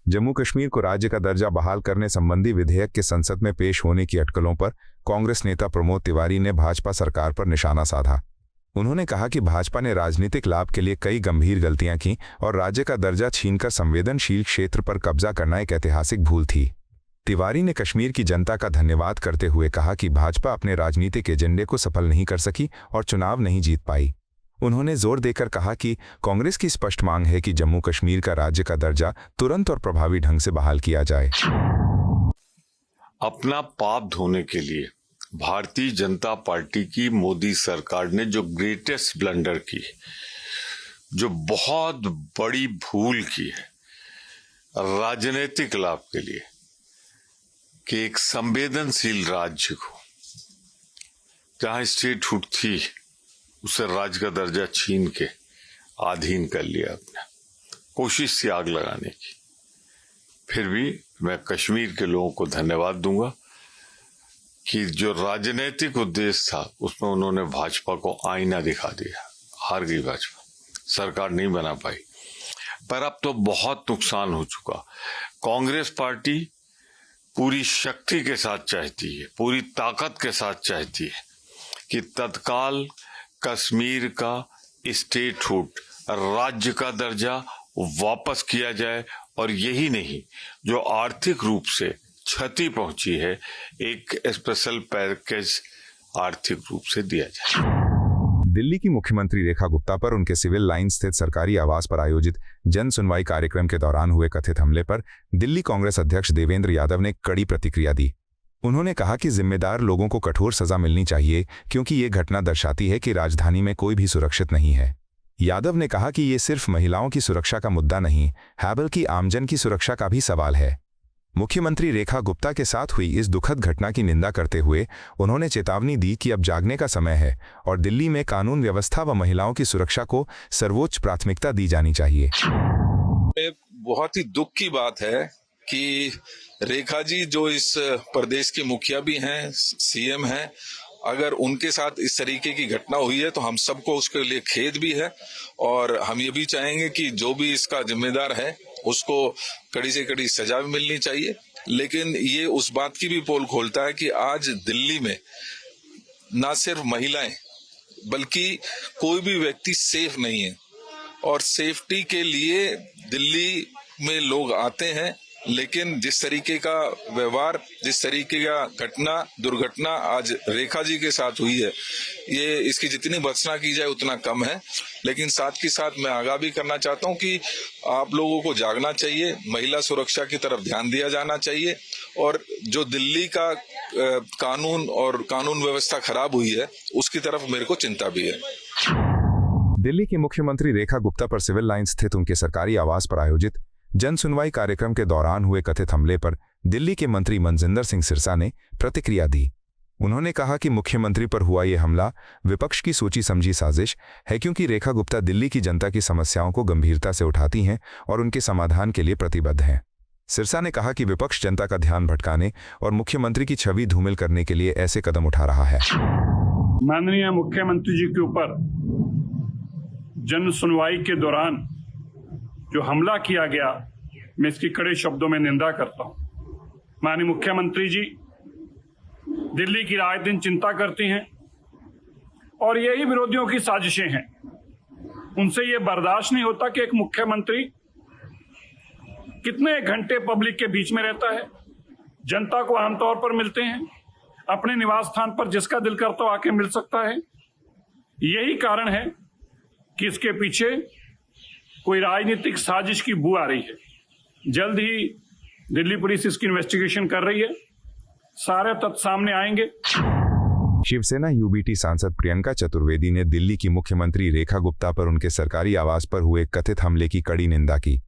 जम्मू कश्मीर को राज्य का दर्जा बहाल करने संबंधी विधेयक के संसद में पेश होने की अटकलों पर कांग्रेस नेता प्रमोद तिवारी ने भाजपा सरकार पर निशाना साधा। उन्होंने कहा कि भाजपा ने राजनीतिक लाभ के लिए कई गंभीर गलतियां की और राज्य का दर्जा छीनकर संवेदनशील क्षेत्र पर कब्जा करना एक ऐतिहासिक भूल थी। तिवारी ने कश्मीर की जनता का धन्यवाद करते हुए कहा कि भाजपा अपने राजनीतिक एजेंडे को सफल नहीं कर सकी और चुनाव नहीं जीत पाई। उन्होंने जोर देकर कहा कि कांग्रेस की स्पष्ट मांग है कि जम्मू कश्मीर का राज्य का दर्जा तुरंत और प्रभावी ढंग से बहाल किया जाए। अपना पाप धोने के लिए भारतीय जनता पार्टी की मोदी सरकार ने जो ग्रेटेस्ट ब्लंडर की, जो बहुत बड़ी भूल की है राजनीतिक लाभ के लिए, कि एक संवेदनशील राज्य को जहां स्टेटहुड थी उसे राज्य का दर्जा छीन के अधीन कर लिया। अपने कोशिश थी आग लगाने की। फिर भी मैं कश्मीर के लोगों को धन्यवाद दूंगा कि जो राजनीतिक उद्देश्य था उसमें उन्होंने भाजपा को आईना दिखा दिया। हार गई भाजपा, सरकार नहीं बना पाई। पर अब तो बहुत नुकसान हो चुका। कांग्रेस पार्टी पूरी शक्ति के साथ चाहती है, पूरी ताकत के साथ चाहती है कि तत्काल कश्मीर का स्टेटहुड, राज्य का दर्जा वापस किया जाए और यही नहीं, जो आर्थिक रूप से क्षति पहुंची है एक स्पेशल पैकेज आर्थिक रूप से दिया जाए। दिल्ली की मुख्यमंत्री रेखा गुप्ता पर उनके सिविल लाइन स्थित सरकारी आवास पर आयोजित जन सुनवाई कार्यक्रम के दौरान हुए कथित हमले पर दिल्ली कांग्रेस अध्यक्ष देवेंद्र यादव ने कड़ी प्रतिक्रिया दी। उन्होंने कहा कि जिम्मेदार लोगों को कठोर सजा मिलनी चाहिए क्योंकि ये घटना दर्शाती है कि राजधानी में कोई भी सुरक्षित नहीं है। यादव ने कहा कि ये सिर्फ महिलाओं की सुरक्षा का मुद्दा नहीं है बल्कि आमजन की सुरक्षा का भी सवाल है। मुख्यमंत्री रेखा गुप्ता के साथ हुई इस दुखद घटना की निंदा करते हुए उन्होंने चेतावनी दी कि अब जागने का समय है और दिल्ली में कानून व्यवस्था व महिलाओं की सुरक्षा को सर्वोच्च प्राथमिकता दी जानी चाहिए। बहुत ही दुख की बात है कि रेखा जी जो इस प्रदेश के मुखिया भी हैं, सीएम हैं, अगर उनके साथ इस तरीके की घटना हुई है तो हम सबको उसके लिए खेद भी है और हम ये भी चाहेंगे कि जो भी इसका जिम्मेदार है उसको कड़ी से कड़ी सजा भी मिलनी चाहिए। लेकिन ये उस बात की भी पोल खोलता है कि आज दिल्ली में ना सिर्फ महिलाएं बल्कि कोई भी व्यक्ति सेफ नहीं है और सेफ्टी के लिए दिल्ली में लोग आते हैं, लेकिन जिस तरीके का व्यवहार, जिस तरीके का दुर्घटना आज रेखा जी के साथ हुई है, ये इसकी जितनी भर्त्सना की जाए उतना कम है। लेकिन साथ ही साथ मैं आगाह भी करना चाहता हूं कि आप लोगों को जागना चाहिए, महिला सुरक्षा की तरफ ध्यान दिया जाना चाहिए और जो दिल्ली का कानून और कानून व्यवस्था खराब हुई है उसकी तरफ मेरे को चिंता भी है। दिल्ली की मुख्यमंत्री रेखा गुप्ता पर सिविल लाइन स्थित उनके सरकारी आवास पर आयोजित जन सुनवाई कार्यक्रम के दौरान हुए कथित हमले पर दिल्ली के मंत्री मनजिंदर सिंह सिरसा ने प्रतिक्रिया दी। उन्होंने कहा कि मुख्यमंत्री पर हुआ यह हमला विपक्ष की सोची समझी साजिश है क्योंकि रेखा गुप्ता दिल्ली की जनता की समस्याओं को गंभीरता से उठाती हैं और उनके समाधान के लिए प्रतिबद्ध हैं। सिरसा ने कहा कि विपक्ष जनता का ध्यान भटकाने और मुख्यमंत्री की छवि धूमिल करने के लिए ऐसे कदम उठा रहा है। माननीय मुख्यमंत्री जी के ऊपर जन सुनवाई के दौरान जो हमला किया गया, मैं इसकी कड़े शब्दों में निंदा करता हूं। माननीय मुख्यमंत्री जी दिल्ली की राय दिन चिंता करती हैं और यही विरोधियों की साजिशें हैं। उनसे ये बर्दाश्त नहीं होता कि एक मुख्यमंत्री कितने घंटे पब्लिक के बीच में रहता है, जनता को आमतौर पर मिलते हैं, अपने निवास स्थान पर जिसका दिल करता हो आके मिल सकता है। यही कारण है कि इसके पीछे कोई राजनीतिक साजिश की बू आ रही है। जल्द ही दिल्ली पुलिस इसकी इन्वेस्टिगेशन कर रही है, सारे तथ्य सामने आएंगे। शिवसेना यूबीटी सांसद प्रियंका चतुर्वेदी ने दिल्ली की मुख्यमंत्री रेखा गुप्ता पर उनके सरकारी आवास पर हुए कथित हमले की कड़ी निंदा की।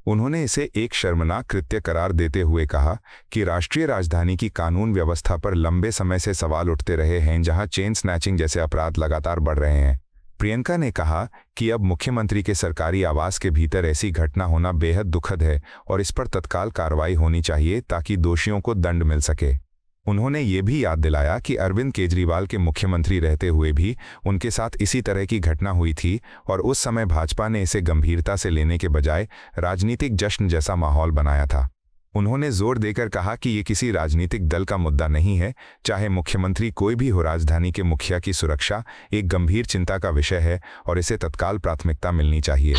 उन्होंने इसे एक शर्मनाक कृत्य करार देते हुए कहा कि राष्ट्रीय राजधानी की कानून व्यवस्था पर लंबे समय से सवाल उठते रहे हैं, जहां चेन स्नैचिंग जैसे अपराध लगातार बढ़ रहे हैं। प्रियंका ने कहा कि अब मुख्यमंत्री के सरकारी आवास के भीतर ऐसी घटना होना बेहद दुखद है और इस पर तत्काल कार्रवाई होनी चाहिए ताकि दोषियों को दंड मिल सके। उन्होंने ये भी याद दिलाया कि अरविंद केजरीवाल के मुख्यमंत्री रहते हुए भी उनके साथ इसी तरह की घटना हुई थी और उस समय भाजपा ने इसे गंभीरता से लेने के बजाय राजनीतिक जश्न जैसा माहौल बनाया था। उन्होंने जोर देकर कहा कि ये किसी राजनीतिक दल का मुद्दा नहीं है, चाहे मुख्यमंत्री कोई भी हो, राजधानी के मुखिया की सुरक्षा एक गंभीर चिंता का विषय है और इसे तत्काल प्राथमिकता मिलनी चाहिए।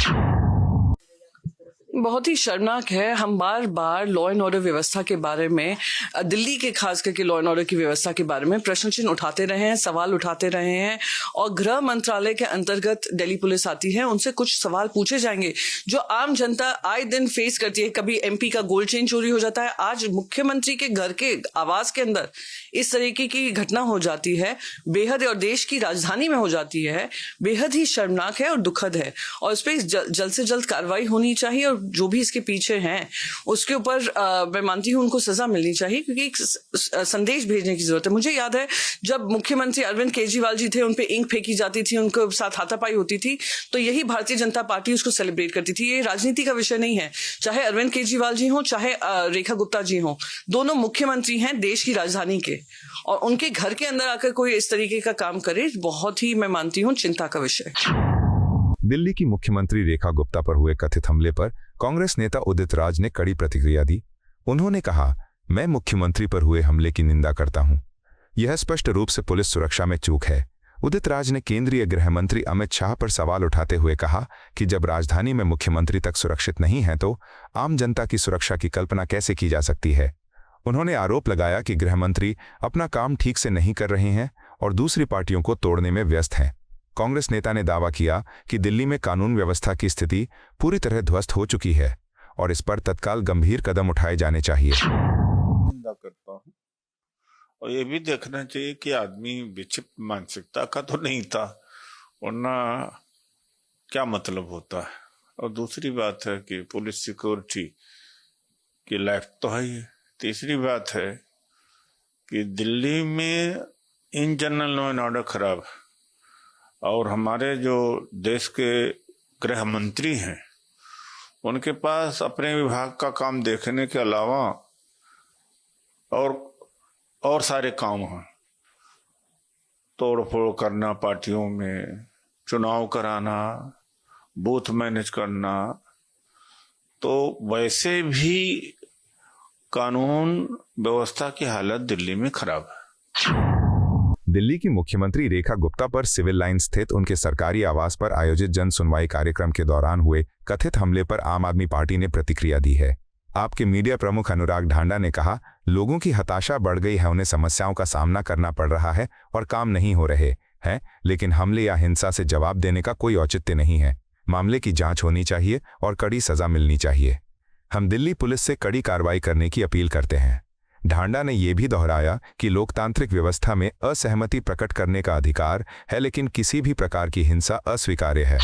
बहुत ही शर्मनाक है। हम बार बार लॉ एंड ऑर्डर व्यवस्था के बारे में, दिल्ली के खास करके लॉ एंड ऑर्डर की व्यवस्था के बारे में प्रश्न चिन्ह उठाते रहे हैं, सवाल उठाते रहे हैं और गृह मंत्रालय के अंतर्गत दिल्ली पुलिस आती है, उनसे कुछ सवाल पूछे जाएंगे जो आम जनता आए दिन फेस करती है। कभी एमपी का गोल्ड चेन चोरी हो जाता है, आज मुख्यमंत्री के घर के आवास के अंदर इस तरीके की घटना हो जाती है, बेहद, और देश की राजधानी में हो जाती है, बेहद ही शर्मनाक है और दुखद है। और इस पर जल्द से जल्द कार्रवाई होनी चाहिए और जो भी इसके पीछे हैं उसके ऊपर मैं मानती हूं उनको सजा मिलनी चाहिए, क्योंकि एक संदेश भेजने की जरूरत है। मुझे याद है जब मुख्यमंत्री अरविंद केजरीवाल जी थे, उन पे इंक फेंकी जाती थी, उनके साथ हाथापाई होती थी, तो यही भारतीय जनता पार्टी उसको सेलिब्रेट करती थी। ये राजनीति का विषय नहीं है, चाहे अरविंद केजरीवाल जी हो चाहे रेखा गुप्ता जी हो, दोनों मुख्यमंत्री हैं देश की राजधानी के, और उनके घर के अंदर आकर कोई इस तरीके का काम करे, बहुत ही मैं मानती हूँ चिंता का विषय। दिल्ली की मुख्यमंत्री रेखा गुप्ता पर हुए कथित हमले पर कांग्रेस नेता उदित राज ने कड़ी प्रतिक्रिया दी। उन्होंने कहा, मैं मुख्यमंत्री पर हुए हमले की निंदा करता हूं। यह स्पष्ट रूप से पुलिस सुरक्षा में चूक है। उदित राज ने केंद्रीय गृह मंत्री अमित शाह पर सवाल उठाते हुए कहा कि जब राजधानी में मुख्यमंत्री तक सुरक्षित नहीं है तो आम जनता की सुरक्षा की कल्पना कैसे की जा सकती है। उन्होंने आरोप लगाया कि गृह मंत्री अपना काम ठीक से नहीं कर रहे हैं और दूसरी पार्टियों को तोड़ने में व्यस्त हैं। कांग्रेस नेता ने दावा किया कि दिल्ली में कानून व्यवस्था की स्थिति पूरी तरह ध्वस्त हो चुकी है और इस पर तत्काल गंभीर कदम उठाए जाने चाहिए। निंदा करता हूं और ये भी देखना चाहिए कि आदमी विक्षिप्त मानसिकता का तो नहीं था, वरना क्या मतलब होता है। और दूसरी बात है कि पुलिस सिक्योरिटी की लाइफ तो है ही। तीसरी बात है कि दिल्ली में in general law and order खराब है और हमारे जो देश के गृह मंत्री हैं उनके पास अपने विभाग का काम देखने के अलावा और सारे काम हैं। तोड़फोड़ करना पार्टियों में, चुनाव कराना, बूथ मैनेज करना, तो वैसे भी कानून व्यवस्था की हालत दिल्ली में खराब है। दिल्ली की मुख्यमंत्री रेखा गुप्ता पर सिविल लाइन स्थित उनके सरकारी आवास पर आयोजित जन सुनवाई कार्यक्रम के दौरान हुए कथित हमले पर आम आदमी पार्टी ने प्रतिक्रिया दी है। आपके मीडिया प्रमुख अनुराग ढांडा ने कहा, लोगों की हताशा बढ़ गई है, उन्हें समस्याओं का सामना करना पड़ रहा है और काम नहीं हो रहे हैं, लेकिन हमले या हिंसा से जवाब देने का कोई औचित्य नहीं है। मामले की जांच होनी चाहिए और कड़ी सजा मिलनी चाहिए। हम दिल्ली पुलिस से कड़ी कार्रवाई करने की अपील करते हैं। ढांडा ने यह भी दोहराया कि लोकतांत्रिक व्यवस्था में असहमति प्रकट करने का अधिकार है, लेकिन किसी भी प्रकार की हिंसा अस्वीकार्य है।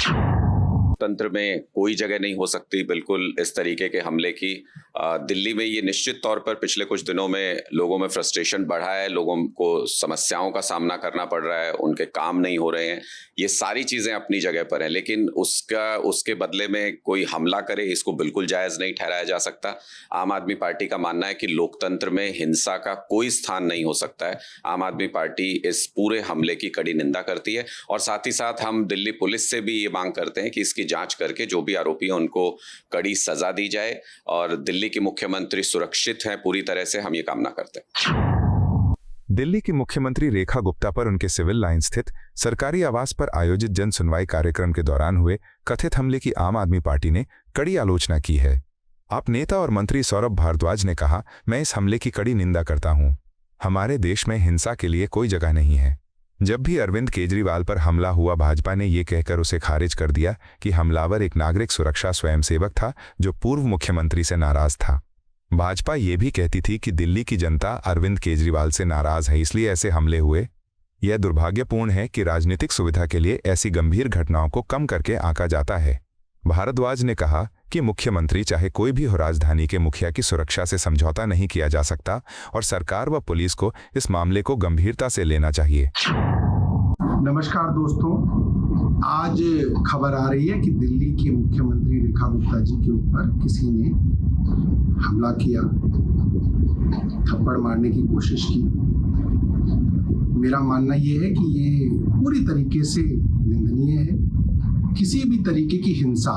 तंत्र में कोई जगह नहीं हो सकती बिल्कुल इस तरीके के हमले की। दिल्ली में ये निश्चित तौर पर पिछले कुछ दिनों में लोगों में फ्रस्ट्रेशन बढ़ा है, लोगों को समस्याओं का सामना करना पड़ रहा है, उनके काम नहीं हो रहे हैं, ये सारी चीजें अपनी जगह पर हैं, लेकिन उसके बदले में कोई हमला करे इसको बिल्कुल जायज नहीं ठहराया जा सकता। आम आदमी पार्टी का मानना है कि लोकतंत्र में हिंसा का कोई स्थान नहीं हो सकता है। आम आदमी पार्टी इस पूरे हमले की कड़ी निंदा करती है और साथ ही साथ हम दिल्ली पुलिस से भी ये मांग करते हैं कि इसकी जांच करके जो भी आरोपी हैं उनको कड़ी सजा दी जाए और दिल्ली के मुख्यमंत्री सुरक्षित हैं पूरी तरह से, हम ये कामना करते हैं। दिल्ली की मुख्यमंत्री रेखा गुप्ता पर उनके सिविल लाइन स्थित सरकारी आवास पर आयोजित जन सुनवाई कार्यक्रम के दौरान हुए कथित हमले की आम आदमी पार्टी ने कड़ी आलोचना की है। आप नेता और मंत्री सौरभ भारद्वाज ने कहा, मैं इस हमले की कड़ी निंदा करता हूं। हमारे देश में हिंसा के लिए कोई जगह नहीं है। जब भी अरविंद केजरीवाल पर हमला हुआ, भाजपा ने ये कहकर उसे खारिज कर दिया कि हमलावर एक नागरिक सुरक्षा स्वयंसेवक था जो पूर्व मुख्यमंत्री से नाराज था। भाजपा ये भी कहती थी कि दिल्ली की जनता अरविंद केजरीवाल से नाराज है, इसलिए ऐसे हमले हुए। यह दुर्भाग्यपूर्ण है कि राजनीतिक सुविधा के लिए ऐसी गंभीर घटनाओं को कम करके आंका जाता है। भारद्वाज ने कहा कि मुख्यमंत्री चाहे कोई भी हो, राजधानी के मुखिया की सुरक्षा से समझौता नहीं किया जा सकता और सरकार व पुलिस को इस मामले को गंभीरता से लेना चाहिए। नमस्कार दोस्तों, आज खबर आ रही है कि दिल्ली की मुख्यमंत्री रेखा गुप्ता जी के ऊपर किसी ने हमला किया, थप्पड़ मारने की कोशिश की। मेरा मानना ये है कि ये पूरी तरीके से निंदनीय है। किसी भी तरीके की हिंसा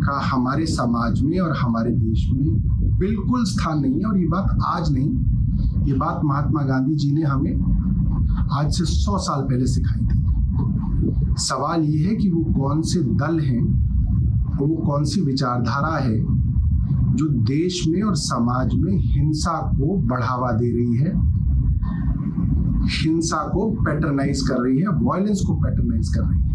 का हमारे समाज में और हमारे देश में बिल्कुल स्थान नहीं है। और ये बात आज नहीं, ये बात महात्मा गांधी जी ने हमें आज से 100 साल पहले सिखाई थी। सवाल ये है कि वो कौन से दल हैं और वो कौन सी विचारधारा है जो देश में और समाज में हिंसा को बढ़ावा दे रही है, हिंसा को पैटर्नाइज कर रही है, वायलेंस को पैटर्नाइज कर रही है।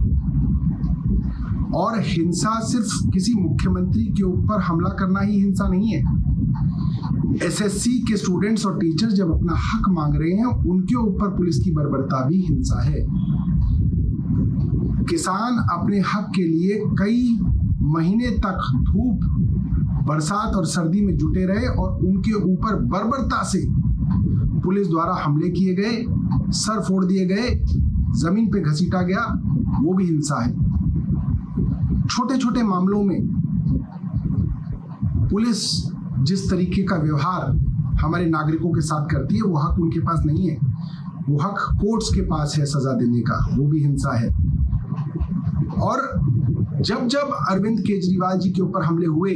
और हिंसा सिर्फ किसी मुख्यमंत्री के ऊपर हमला करना ही हिंसा नहीं है। एसएससी के स्टूडेंट्स और टीचर्स जब अपना हक मांग रहे हैं, उनके ऊपर पुलिस की बर्बरता भी हिंसा है। किसान अपने हक के लिए कई महीने तक धूप, बरसात और सर्दी में जुटे रहे और उनके ऊपर बर्बरता से पुलिस द्वारा हमले किए गए, सर फोड़ दिए गए, जमीन पे घसीटा गया, वो भी हिंसा है। छोटे छोटे मामलों में पुलिस जिस तरीके का व्यवहार हमारे नागरिकों के साथ करती है, वो हक उनके पास नहीं है। वो हक कोर्ट्स के पास है सजा देने का, वो भी हिंसा है। और जब जब अरविंद केजरीवाल जी के ऊपर हमले हुए,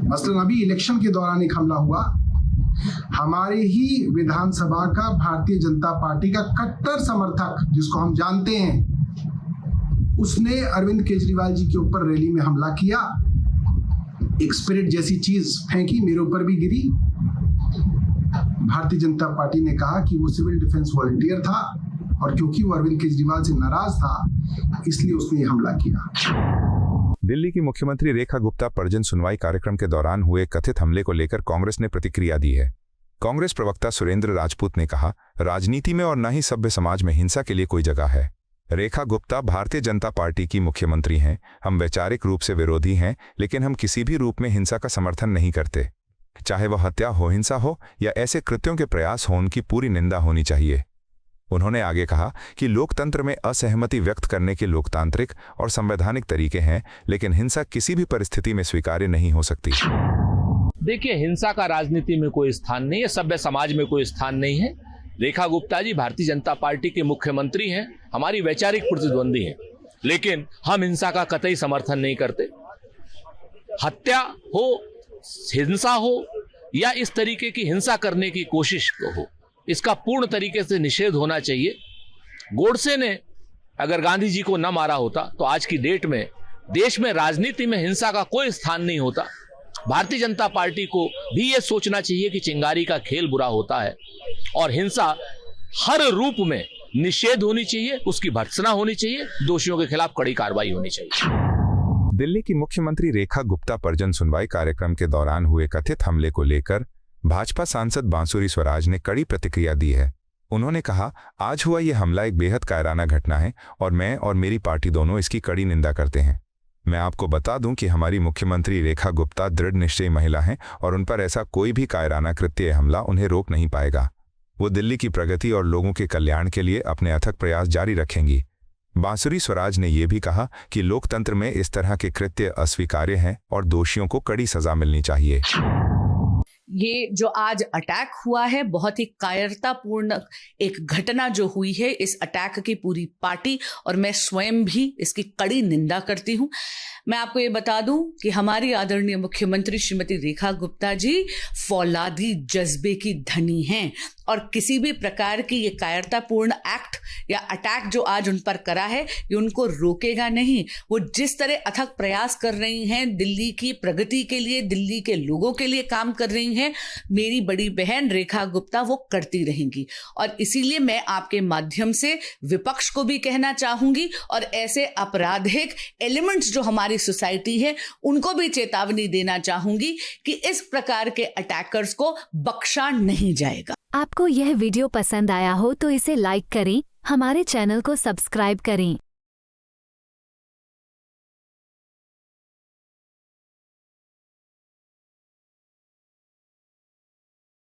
मसलन अभी इलेक्शन के दौरान एक हमला हुआ, हमारे ही विधानसभा का भारतीय जनता पार्टी का कट्टर समर्थक जिसको हम जानते हैं, उसने अरविंद केजरीवाल जी के ऊपर रैली में हमला किया, एक स्पिरिट जैसी चीज फेंकी, मेरे ऊपर भी गिरी। भारतीय जनता पार्टी ने कहा कि वो सिविल डिफेंस वॉलंटियर था और क्योंकि वो अरविंद केजरीवाल से नाराज था इसलिए उसने ये हमला किया। दिल्ली की मुख्यमंत्री रेखा गुप्ता पर जन सुनवाई कार्यक्रम के दौरान हुए कथित हमले को लेकर कांग्रेस ने प्रतिक्रिया दी है। कांग्रेस प्रवक्ता सुरेंद्र राजपूत ने कहा, राजनीति में और न ही सभ्य समाज में हिंसा के लिए कोई जगह है। रेखा गुप्ता भारतीय जनता पार्टी की मुख्यमंत्री हैं। हम वैचारिक रूप से विरोधी हैं, लेकिन हम किसी भी रूप में हिंसा का समर्थन नहीं करते। चाहे वह हत्या हो, हिंसा हो या ऐसे कृत्यों के प्रयास हो, उनकी पूरी निंदा होनी चाहिए। उन्होंने आगे कहा कि लोकतंत्र में असहमति व्यक्त करने के लोकतांत्रिक और संवैधानिक तरीके हैं, लेकिन हिंसा किसी भी परिस्थिति में स्वीकार्य नहीं हो सकती। देखिए, हिंसा का राजनीति में कोई स्थान नहीं है, सभ्य समाज में कोई स्थान नहीं है। रेखा गुप्ता जी भारतीय जनता पार्टी के मुख्यमंत्री हैं, हमारी वैचारिक प्रतिद्वंदी हैं, लेकिन हम हिंसा का कतई समर्थन नहीं करते। हत्या हो, हिंसा हो या इस तरीके की हिंसा करने की कोशिश हो, इसका पूर्ण तरीके से निषेध होना चाहिए। गोडसे ने अगर गांधी जी को न मारा होता तो आज की डेट में देश में राजनीति में हिंसा का कोई स्थान नहीं होता। भारतीय जनता पार्टी को भी यह सोचना चाहिए कि चिंगारी का खेल बुरा होता है और हिंसा हर रूप में निषेध होनी चाहिए, उसकी भर्त्सना होनी चाहिए, दोषियों के खिलाफ कड़ी कार्रवाई होनी चाहिए। दिल्ली की मुख्यमंत्री रेखा गुप्ता पर जन सुनवाई कार्यक्रम के दौरान हुए कथित हमले को लेकर भाजपा सांसद बांसुरी स्वराज ने कड़ी प्रतिक्रिया दी है। उन्होंने कहा, आज हुआ यह हमला एक बेहद कायराना घटना है और मैं और मेरी पार्टी दोनों इसकी कड़ी निंदा करते हैं। मैं आपको बता दूं कि हमारी मुख्यमंत्री रेखा गुप्ता दृढ़ निश्चयी महिला हैं और उन पर ऐसा कोई भी कायराना कृत्य हमला उन्हें रोक नहीं पाएगा। वो दिल्ली की प्रगति और लोगों के कल्याण के लिए अपने अथक प्रयास जारी रखेंगी। बांसुरी स्वराज ने यह भी कहा कि लोकतंत्र में इस तरह के कृत्य अस्वीकार्य हैं और दोषियों को कड़ी सजा मिलनी चाहिए। ये जो आज अटैक हुआ है, बहुत ही कायरतापूर्ण एक घटना जो हुई है, इस अटैक की पूरी पार्टी और मैं स्वयं भी इसकी कड़ी निंदा करती हूं। मैं आपको ये बता दूं कि हमारी आदरणीय मुख्यमंत्री श्रीमती रेखा गुप्ता जी फौलादी जज्बे की धनी हैं और किसी भी प्रकार की ये कायरतापूर्ण एक्ट या अटैक जो आज उन पर करा है, ये उनको रोकेगा नहीं। वो जिस तरह अथक प्रयास कर रही हैं, दिल्ली की प्रगति के लिए, दिल्ली के लोगों के लिए काम कर रही हैं, मेरी बड़ी बहन रेखा गुप्ता वो करती रहेंगी। और इसीलिए मैं आपके माध्यम से विपक्ष को भी कहना चाहूंगी और ऐसे आपराधिक एलिमेंट्स जो हमारी सोसाइटी है उनको भी चेतावनी देना चाहूंगी कि इस प्रकार के अटैकर्स को बख्शा नहीं जाएगा। आपको यह वीडियो पसंद आया हो तो इसे लाइक करें, हमारे चैनल को सब्सक्राइब करें